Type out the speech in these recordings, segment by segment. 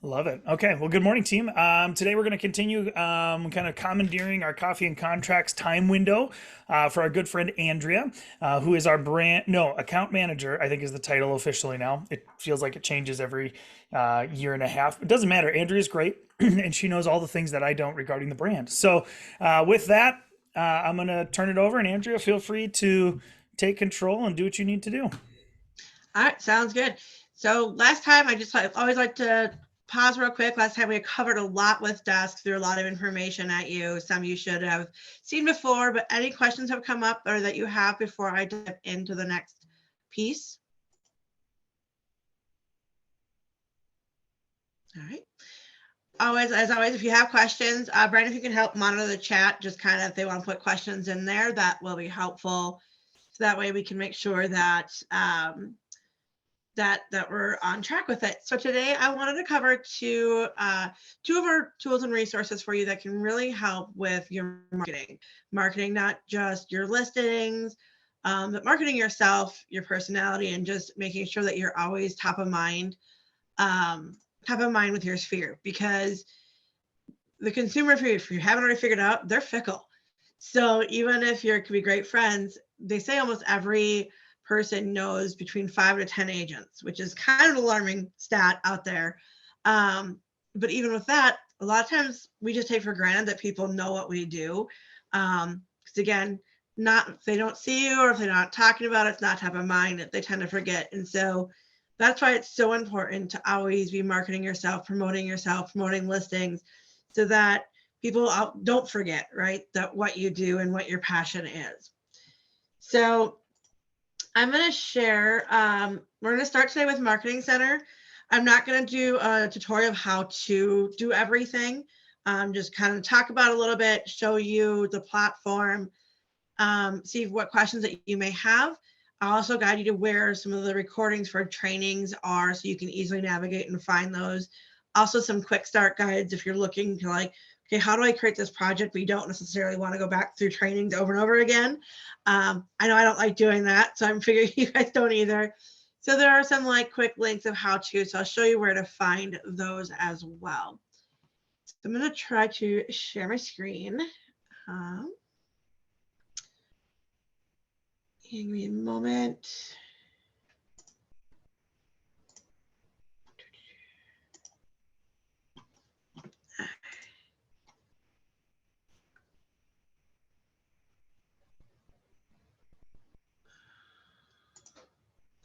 Love it. Okay. Well, good morning, team. Today we're going to continue kind of commandeering our coffee and contracts time window for our good friend Andrea, who is our account manager, I think is the title officially now. It feels like it changes every year and a half. It doesn't matter. Andrea's great, and she knows all the things that I don't regarding the brand. So, with that, I'm going to turn it over, and Andrea, feel free to take control and do what you need to do. All right, sounds good. So last time, I always like to pause real quick. Last time we covered a lot with Desk, threw a lot of information at you. Some you should have seen before, but any questions have come up or that you have before I dive into the next piece? All right. Always, as always, if you have questions, Brandon, if you can help monitor the chat, just kind of if they want to put questions in there, that will be helpful. So that way we can make sure that that we're on track with it. So today I wanted to cover two of our tools and resources for you that can really help with your marketing. Marketing not just your listings, but marketing yourself, your personality, and just making sure that you're always top of mind with your sphere, because the consumer, if you haven't already figured out, they're fickle. So even if you could be great friends, they say almost every person knows between 5 to 10 agents, which is kind of an alarming stat out there. But even with that, a lot of times we just take for granted that people know what we do. Because again, not if they don't see you or if they're not talking about it, it's not top of mind, they tend to forget. And so that's why it's so important to always be marketing yourself, promoting listings, so that people don't forget, right, that what you do and what your passion is. So I'm going to share, we're going to start today with Marketing Center. I'm not going to do a tutorial of how to do everything. Just kind of talk about a little bit, show you the platform, see what questions that you may have. I'll also guide you to where some of the recordings for trainings are so you can easily navigate and find those. Also some quick start guides if you're looking to like, okay, how do I create this project, but you don't necessarily want to go back through trainings over and over again. I know I don't like doing that, so I'm figuring you guys don't either. So there are some like quick links of how to, so I'll show you where to find those as well. So I'm going to try to share my screen. Give me a moment.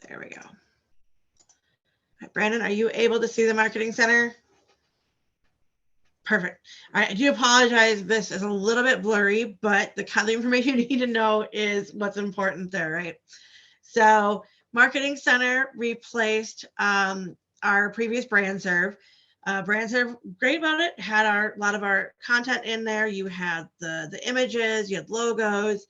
There we go. All right, Brandon, are you able to see the Marketing Center? Perfect. I do apologize. This is a little bit blurry, but the kind of information you need to know is what's important there, right? So Marketing Center replaced our previous BrandServe. BrandServe, great about it, had a lot of our content in there. You had the images, you had logos.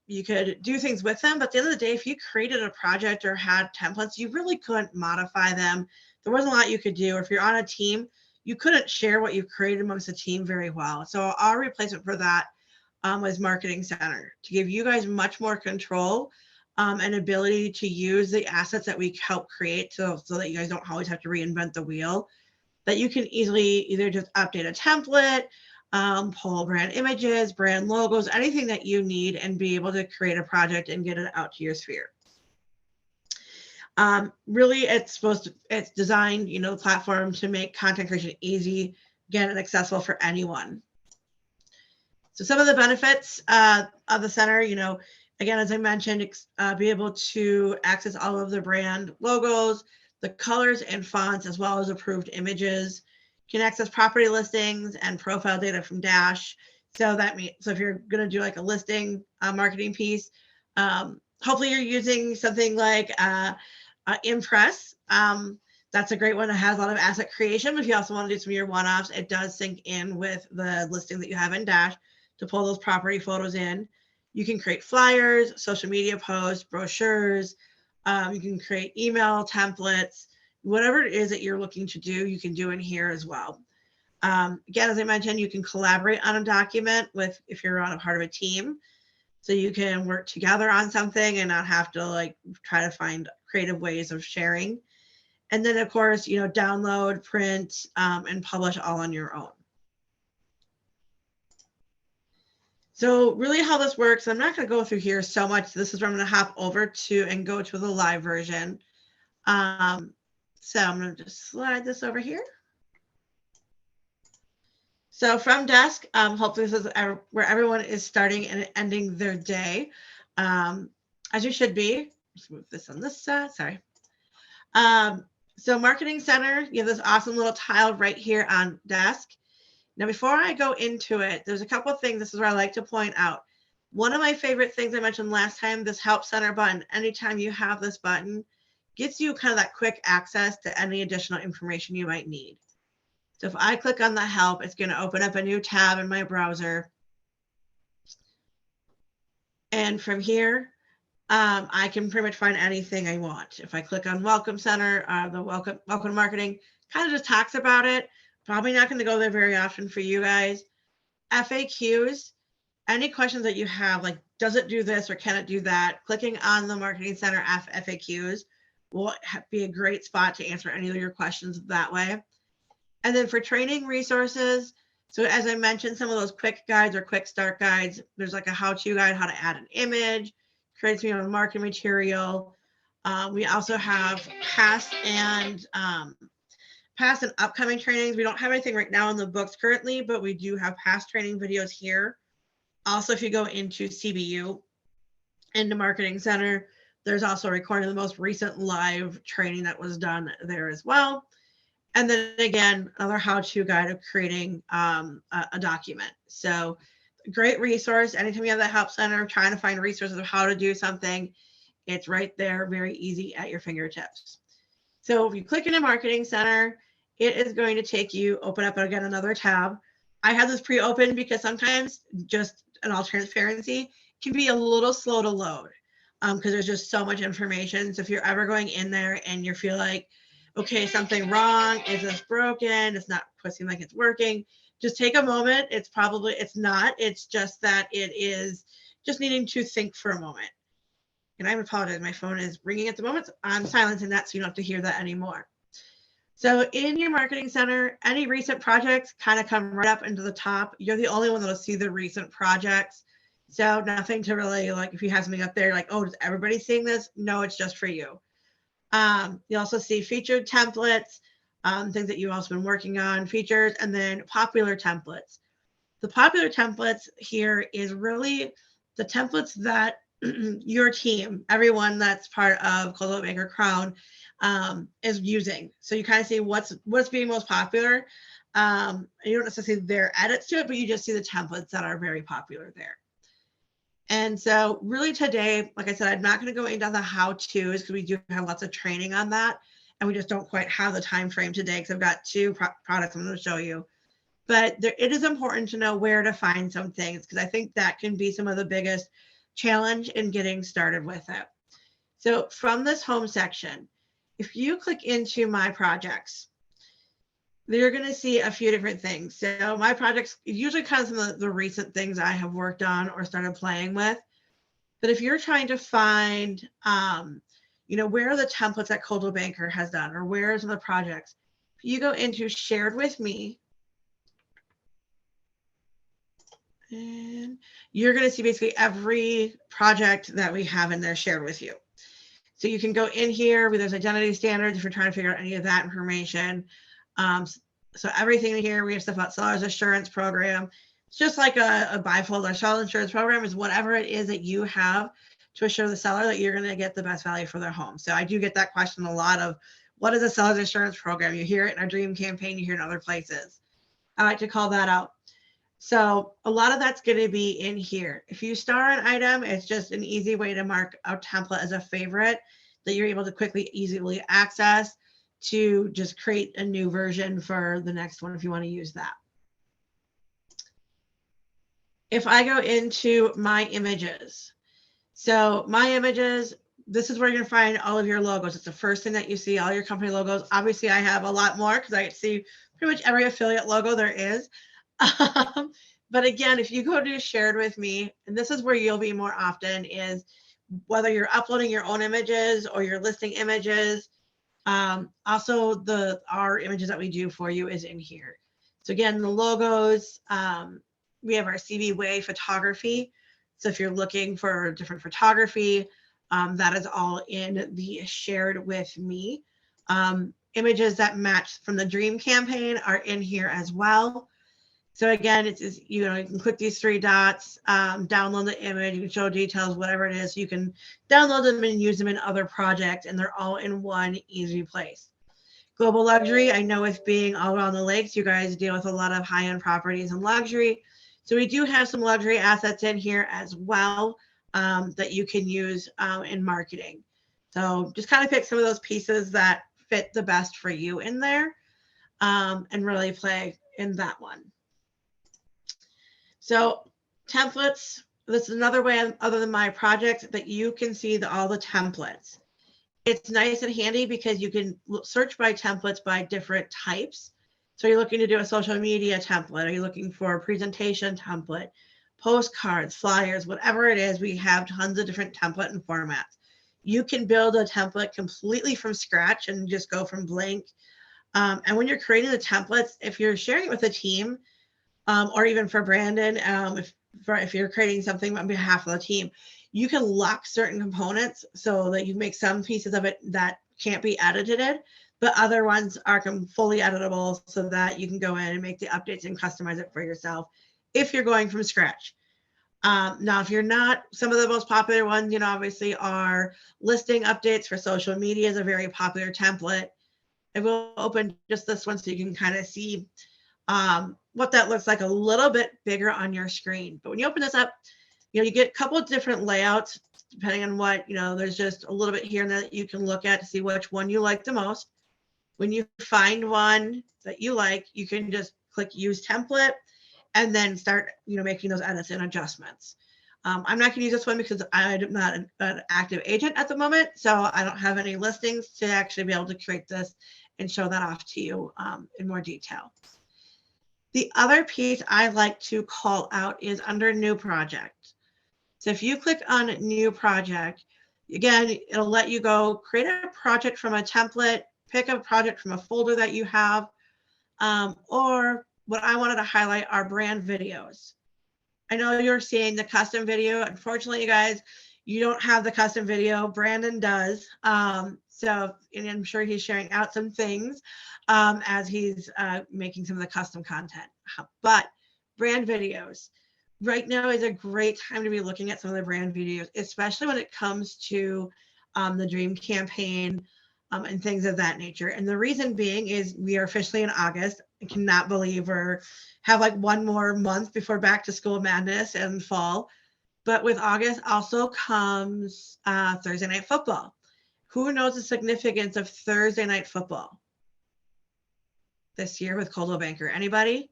You could do things with them, but at the end of the day, if you created a project or had templates, you really couldn't modify them. There wasn't a lot you could do. If you're on a team, you couldn't share what you created amongst the team very well. So our replacement for that was Marketing Center, to give you guys much more control and ability to use the assets that we help create, so that you guys don't always have to reinvent the wheel, that you can easily either just update a template, pull brand images, brand logos, anything that you need, and be able to create a project and get it out to your sphere. Really, it's designed, the platform to make content creation easy, again, and accessible for anyone. So some of the benefits of the center, again, as I mentioned, be able to access all of the brand logos, the colors and fonts, as well as approved images. You can access property listings and profile data from Dash. So that means, if you're going to do like a listing marketing piece, hopefully you're using something like Impress. That's a great one that has a lot of asset creation. But if you also want to do some of your one-offs, it does sync in with the listing that you have in Dash to pull those property photos in. You can create flyers, social media posts, brochures. You can create email templates. Whatever it is that you're looking to do, you can do in here as well. Again, as I mentioned, you can collaborate on a document if you're on a part of a team. So you can work together on something and not have to try to find creative ways of sharing. And then of course, download, print, and publish all on your own. So really how this works, I'm not going to go through here so much. This is where I'm going to hop over to and go to the live version. So I'm going to just slide this over here. So from desk, hopefully this is where everyone is starting and ending their day, as you should be. Let's move this on this side, sorry. So Marketing Center, you have this awesome little tile right here on desk. Now, before I go into it, there's a couple of things. This is where I like to point out. One of my favorite things I mentioned last time, this Help Center button, anytime you have this button, gives you kind of that quick access to any additional information you might need. So if I click on the help, it's going to open up a new tab in my browser. And from here, I can pretty much find anything I want. If I click on Welcome Center, the Welcome to Marketing kind of just talks about it. Probably not going to go there very often for you guys. FAQs, any questions that you have, like does it do this or can it do that? Clicking on the Marketing Center FAQs will be a great spot to answer any of your questions that way. And then for training resources, so as I mentioned, some of those quick guides or quick start guides, there's like a how-to guide, how to add an image, create some own marketing material. We also have past and upcoming trainings. We don't have anything right now in the books currently, but we do have past training videos here. Also, if you go into CBU, into Marketing Center, there's also a recording of the most recent live training that was done there as well. And then again, another how-to guide of creating a document. So great resource. Anytime you have that Help Center, trying to find resources of how to do something, it's right there, very easy at your fingertips. So if you click into Marketing Center, it is going to take you, open up again another tab. I have this pre-open because sometimes, just in all transparency, can be a little slow to load because there's just so much information. So if you're ever going in there and you feel like, okay, something wrong, is this broken, it's not seem like it's working, just take a moment. It's not, it's just that it is just needing to think for a moment. And I apologize, my phone is ringing at the moment. I'm silencing that so you don't have to hear that anymore. So in your Marketing Center, any recent projects kind of come right up into the top. You're the only one that'll see the recent projects. So nothing to really, like, if you have something up there, like, oh, is everybody seeing this? No, it's just for you. You also see featured templates, things that you've also been working on, features, and then popular templates. The popular templates here is really the templates that your team, everyone that's part of Coldwell Banker Crown, is using. So you kind of see what's being most popular. You don't necessarily see their edits to it, but you just see the templates that are very popular there. And so really today, like I said, I'm not going to go into the how-tos because we do have lots of training on that. And we just don't quite have the time frame today because I've got two products I'm going to show you. But it is important to know where to find some things because I think that can be some of the biggest challenge in getting started with it. So from this home section, if you click into my projects, you're going to see a few different things. So my projects usually kind of some of the recent things I have worked on or started playing with. But if you're trying to find, where are the templates that Coldwell Banker has done or where are some of the projects, if you go into Shared with Me, and you're going to see basically every project that we have in there shared with you. So you can go in here where there's identity standards if you're trying to figure out any of that information. So everything in here, we have stuff about seller's assurance program. It's just like a bifold. Our seller's insurance program is whatever it is that you have to assure the seller that you're going to get the best value for their home. So I do get that question a lot of what is a seller's insurance program? You hear it in our dream campaign, you hear it in other places. I like to call that out. So a lot of that's going to be in here. If you star an item, it's just an easy way to mark a template as a favorite that you're able to quickly, easily access to just create a new version for the next one if you want to use that. If I go into my images, so my images, this is where you're going to find all of your logos. It's the first thing that you see, all your company logos. Obviously, I have a lot more because I see pretty much every affiliate logo there is. But again, if you go to Shared with Me, and this is where you'll be more often, is whether you're uploading your own images or you're listing images, Also, our images that we do for you is in here. So again, the logos, we have our CB Way photography. So if you're looking for different photography, that is all in the shared with me. Images that match from the Dream campaign are in here as well. So again, it's you can click these three dots, download the image, you can show details, whatever it is. You can download them and use them in other projects, and they're all in one easy place. Global luxury, I know with being all around the lakes, you guys deal with a lot of high-end properties and luxury. So we do have some luxury assets in here as well that you can use in marketing. So just kind of pick some of those pieces that fit the best for you in there and really play in that one. So templates, this is another way other than my project that you can see all the templates. It's nice and handy because you can search by templates by different types. So you're looking to do a social media template. Are you looking for a presentation template, postcards, flyers, whatever it is, we have tons of different template and formats. You can build a template completely from scratch and just go from blank. And when you're creating the templates, if you're sharing it with a team, or even for Brandon, if you're creating something on behalf of the team, you can lock certain components so that you make some pieces of it that can't be edited, but other ones are fully editable so that you can go in and make the updates and customize it for yourself if you're going from scratch. Now, if you're not, some of the most popular ones, obviously are listing updates for social media is a very popular template. I will open just this one so you can kind of see what that looks like a little bit bigger on your screen. But when you open this up, you get a couple of different layouts depending on what, there's just a little bit here and there that you can look at to see which one you like the most. When you find one that you like, you can just click use template and then start, making those edits and adjustments. I'm not going to use this one because I'm not an active agent at the moment, so I don't have any listings to actually be able to create this and show that off to you in more detail. The other piece I like to call out is under new project. So if you click on new project, again, it'll let you go create a project from a template, pick a project from a folder that you have, or what I wanted to highlight are brand videos. I know you're seeing the custom video. Unfortunately, you guys, you don't have the custom video. Brandon does. So, and I'm sure he's sharing out some things as he's making some of the custom content. But brand videos, right now is a great time to be looking at some of the brand videos, especially when it comes to the Dream campaign and things of that nature. And the reason being is we are officially in August. I cannot believe we're have like one more month before back to school madness and fall. But with August also comes Thursday night football. Who knows the significance of Thursday night football this year with Coldwell Banker? Anybody?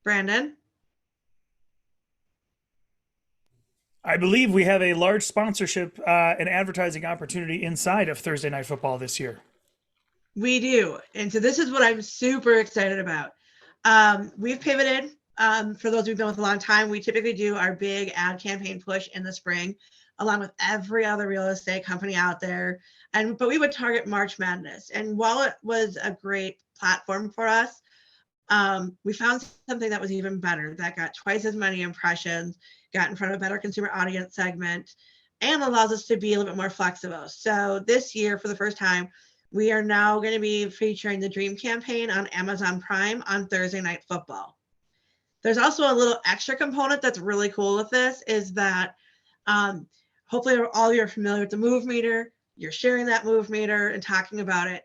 Brandon? I believe we have a large sponsorship and advertising opportunity inside of Thursday Night Football this year. We do. And so this is what I'm super excited about. We've pivoted. For those who've been with a long time, we typically do our big ad campaign push in the spring, along with every other real estate company out there. But we would target March Madness. And while it was a great platform for us, we found something that was even better, that got twice as many impressions, got in front of a better consumer audience segment, and allows us to be a little bit more flexible. So this year, for the first time, we are now going to be featuring the Dream campaign on Amazon Prime on Thursday Night Football. There's also a little extra component that's really cool with this is that hopefully all you're familiar with the Move Meter, you're sharing that Move Meter and talking about it.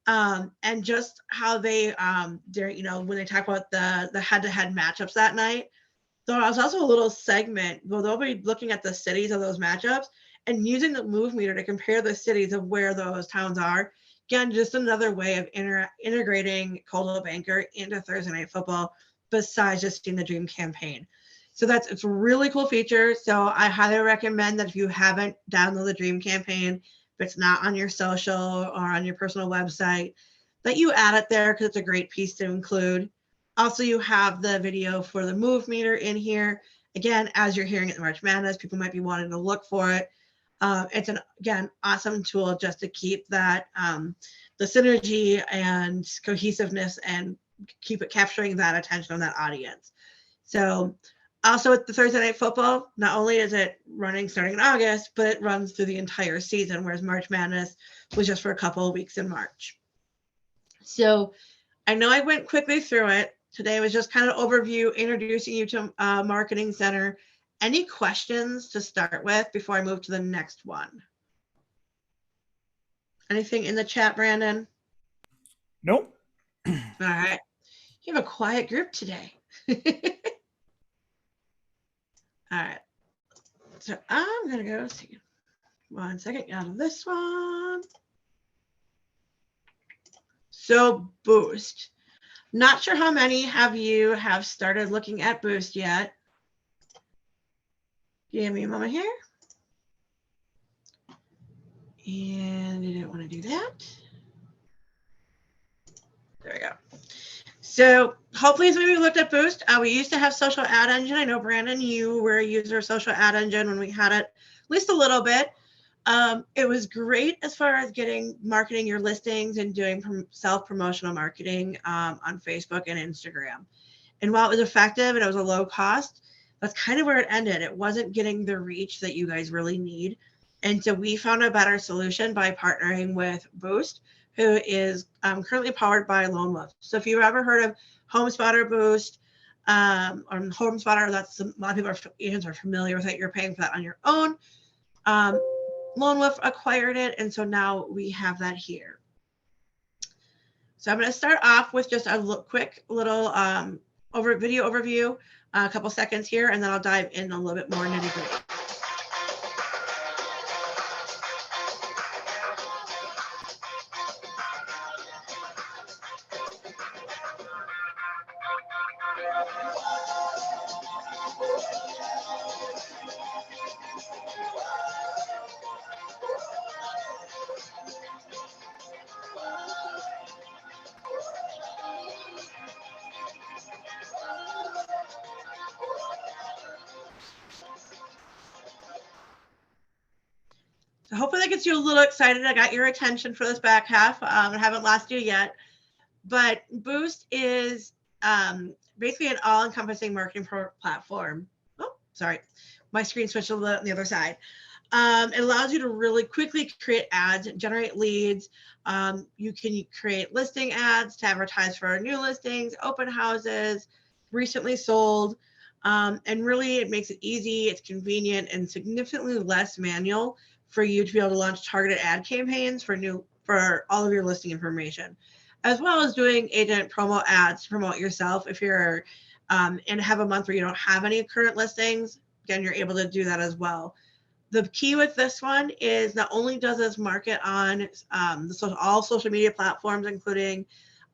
And just how they, when they talk about the head-to-head matchups that night. So there's also a little segment where they'll be looking at the cities of those matchups and using the Move Meter to compare the cities of where those towns are. Again, just another way of integrating Coldwell Banker into Thursday Night Football besides just doing the Dream campaign. So it's a really cool feature. So I highly recommend that if you haven't downloaded the Dream campaign, if it's not on your social or on your personal website, that you add it there because it's a great piece to include. Also, you have the video for the Move Meter in here. Again, as you're hearing it in March Madness, people might be wanting to look for it. It's again, awesome tool just to keep that, the synergy and cohesiveness and keep it capturing that attention on that audience. So also with the Thursday Night Football, not only is it running starting in August, but it runs through the entire season, whereas March Madness was just for a couple of weeks in March. So I know I went quickly through it. Today was just kind of overview, introducing you to Marketing Center. Any questions to start with before I move to the next one? Anything in the chat, Brandon? Nope. All right. You have a quiet group today. All right. So I'm going to go see. 1 second out of this one. So Boost. Not sure how many of you have started looking at Boost yet. Give me a moment here. And I didn't want to do that. There we go. So hopefully as we looked at Boost, we used to have Social Ad Engine. I know, Brandon, you were a user of Social Ad Engine when we had it, at least a little bit. It was great as far as marketing your listings and doing self-promotional marketing on Facebook and Instagram. And while it was effective and it was a low cost, that's kind of where it ended. It wasn't getting the reach that you guys really need. And so we found a better solution by partnering with Boost, who is currently powered by Lone Wolf. So if you've ever heard of HomeSpotter Boost or HomeSpotter, that's a lot of people agents are familiar with it. You're paying for that on your own. Lone Wolf acquired it, and so now we have that here. So I'm going to start off with just a quick little video overview, a couple seconds here, and then I'll dive in a little bit more nitty-gritty. So hopefully that gets you a little excited. I got your attention for this back half. I haven't lost you yet. But Boost is basically an all-encompassing marketing platform. Oh, sorry. My screen switched a little on the other side. It allows you to really quickly create ads, generate leads. You can create listing ads to advertise for new listings, open houses, recently sold. And really, it makes it easy, it's convenient, and significantly less manual for you to be able to launch targeted ad campaigns for all of your listing information, as well as doing agent promo ads to promote yourself. If you're and have a month where you don't have any current listings, again, you're able to do that as well. The key with this one is not only does this market on all social media platforms, including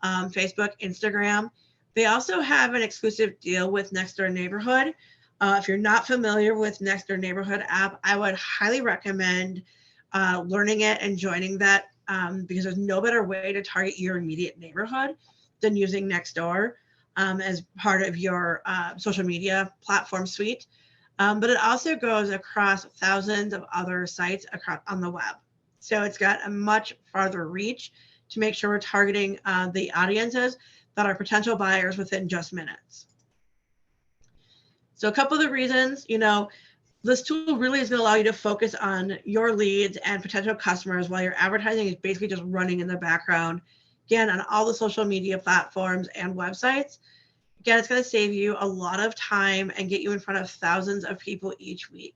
Facebook, Instagram, they also have an exclusive deal with Nextdoor Neighborhood. If you're not familiar with Nextdoor Neighborhood app, I would highly recommend learning it and joining that because there's no better way to target your immediate neighborhood than using Nextdoor as part of your social media platform suite. But it also goes across thousands of other sites on the web. So it's got a much farther reach to make sure we're targeting the audiences that are potential buyers within just minutes. So a couple of the reasons, this tool really is going to allow you to focus on your leads and potential customers while your advertising is basically just running in the background, again, on all the social media platforms and websites. Again, it's going to save you a lot of time and get you in front of thousands of people each week.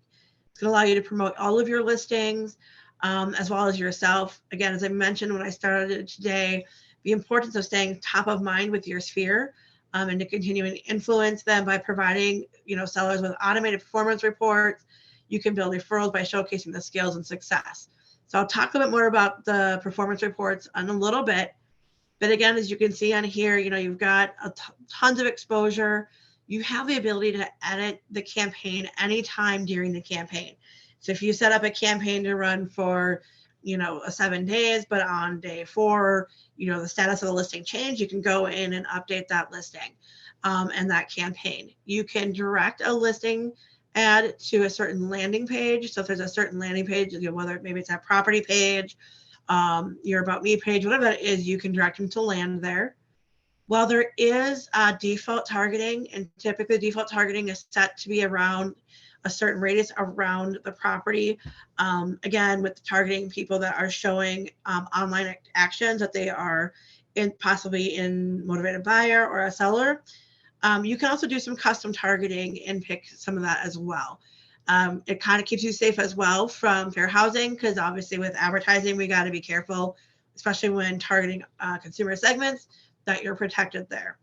It's going to allow you to promote all of your listings as well as yourself. Again, as I mentioned when I started today, the importance of staying top of mind with your sphere and to continue to influence them by providing, sellers with automated performance reports. You can build referrals by showcasing the skills and success. So I'll talk a bit more about the performance reports in a little bit. But again, as you can see on here, you've got tons of exposure. You have the ability to edit the campaign anytime during the campaign. So if you set up a campaign to run for, 7 days, but on day 4, the status of the listing changed, you can go in and update that listing and that campaign. You can direct a listing ad to a certain landing page. So if there's a certain landing page, whether maybe it's that property page, your About Me page, whatever that is, you can direct them to land there. While there is default targeting, and typically default targeting is set to be around a certain radius around the property. Again, with targeting people that are showing online actions that they are possibly in motivated buyer or a seller. You can also do some custom targeting and pick some of that as well. It kind of keeps you safe as well from fair housing, because obviously with advertising, we got to be careful, especially when targeting consumer segments, that you're protected there.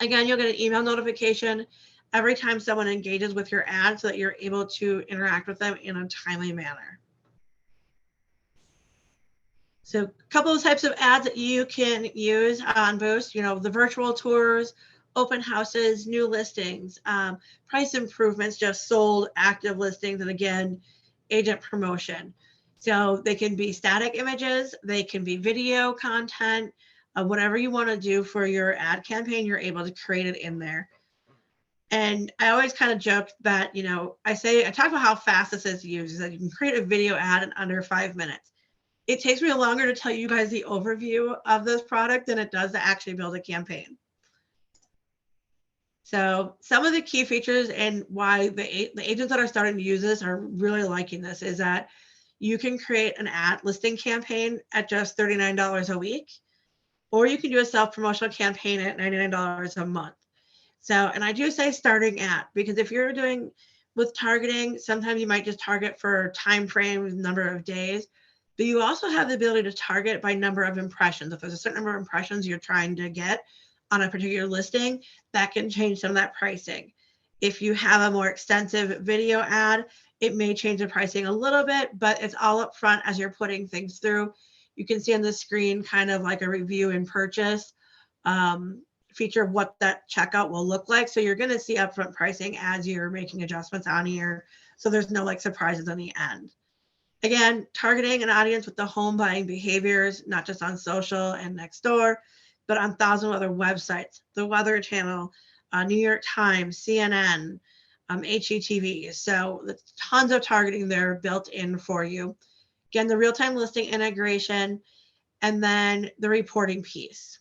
Again, you'll get an email notification every time someone engages with your ad so that you're able to interact with them in a timely manner. So a couple of types of ads that you can use on Boost, the virtual tours, open houses, new listings, price improvements, just sold active listings, and again, agent promotion. So they can be static images, they can be video content, whatever you want to do for your ad campaign, you're able to create it in there. And I always kind of joke that, I talk about how fast this is to use, is that you can create a video ad in under 5 minutes. It takes me longer to tell you guys the overview of this product than it does to actually build a campaign. So some of the key features and why the agents that are starting to use this are really liking this is that you can create an ad listing campaign at just $39 a week, or you can do a self-promotional campaign at $99 a month. So, and I do say starting at, because if you're doing with targeting, sometimes you might just target for time frames, number of days, but you also have the ability to target by number of impressions. If there's a certain number of impressions you're trying to get on a particular listing, that can change some of that pricing. If you have a more extensive video ad, it may change the pricing a little bit, but it's all up front as you're putting things through. You can see on the screen kind of like a review and purchase feature of what that checkout will look like. So you're going to see upfront pricing as you're making adjustments on here. So there's no surprises on the end. Again, targeting an audience with the home buying behaviors, not just on social and Nextdoor, but on thousands of other websites, the Weather Channel, New York Times, CNN, HGTV. So there's tons of targeting there built in for you. Again, the real-time listing integration, and then the reporting piece.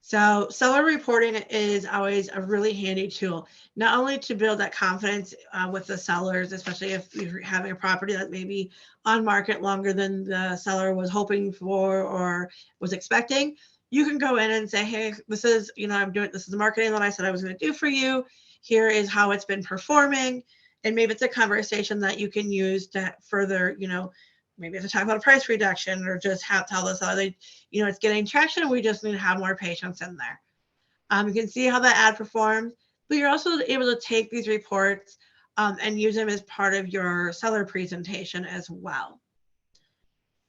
So seller reporting is always a really handy tool, not only to build that confidence with the sellers, especially if you're having a property that may be on market longer than the seller was hoping for or was expecting. You can go in and say, hey, this is, this is the marketing that I said I was going to do for you. Here is how it's been performing. And maybe it's a conversation that you can use to further, maybe have to talk about a price reduction, or just tell the seller, it's getting traction and we just need to have more patience in there. You can see how that ad performs, but you're also able to take these reports and use them as part of your seller presentation as well.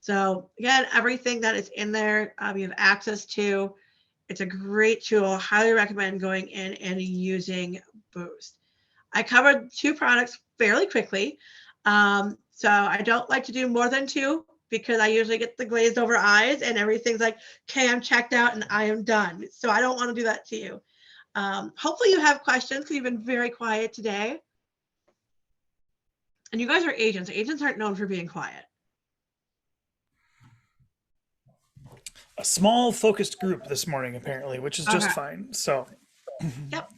So again, everything that is in there, you have access to. It's a great tool. Highly recommend going in and using Boost. I covered 2 products fairly quickly. So I don't like to do more than 2, because I usually get the glazed over eyes and everything's like, okay, I'm checked out and I am done. So I don't want to do that to you. Hopefully you have questions, because you've been very quiet today. And you guys are agents. Agents aren't known for being quiet. A small focused group this morning, apparently, which is just fine. So, yep.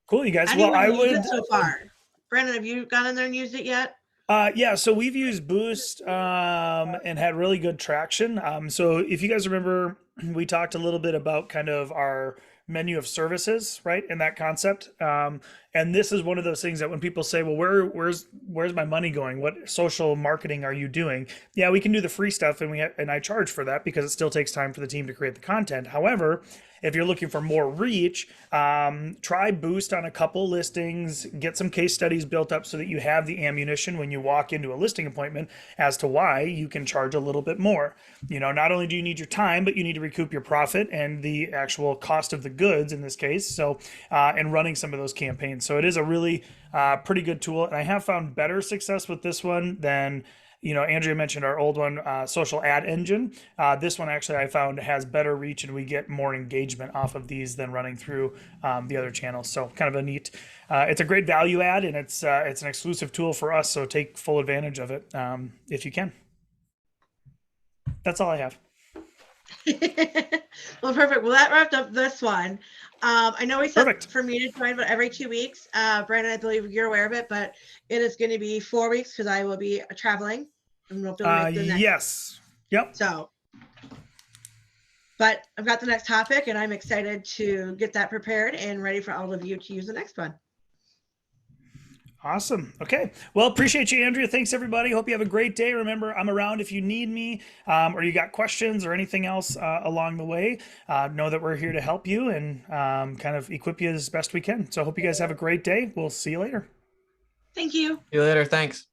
Cool, you guys. Well, I would. So far, Brandon, have you gone in there and used it yet? Yeah, so we've used Boost and had really good traction. So if you guys remember, we talked a little bit about kind of our menu of services, right, in that concept. And this is one of those things that when people say, well, where's my money going? What social marketing are you doing? Yeah, we can do the free stuff, and I charge for that because it still takes time for the team to create the content. However, if you're looking for more reach, try Boost on a couple listings, get some case studies built up so that you have the ammunition when you walk into a listing appointment as to why you can charge a little bit more. Not only do you need your time, but you need to recoup your profit and the actual cost of the goods in this case. So, and running some of those campaigns. So it is a really pretty good tool. And I have found better success with this one than Andrea mentioned our old one, Social Ad Engine. This one actually I found has better reach, and we get more engagement off of these than running through the other channels. So kind of a neat. It's a great value add, and it's an exclusive tool for us. So take full advantage of it if you can. That's all I have. Well, perfect. Well, that wrapped up this one. I know we said Perfect. for me to join, but every 2 weeks. Brandon, I believe you're aware of it, but it is going to be 4 weeks because I will be traveling. And we'll be able to make the next. Yes. Yep. So, but I've got the next topic, and I'm excited to get that prepared and ready for all of you to use the next one. Awesome. Okay. Well, appreciate you, Andrea. Thanks, everybody. Hope you have a great day. Remember, I'm around if you need me or you got questions or anything else along the way. Know that we're here to help you and kind of equip you as best we can. So I hope you guys have a great day. We'll see you later. Thank you. See you later. Thanks.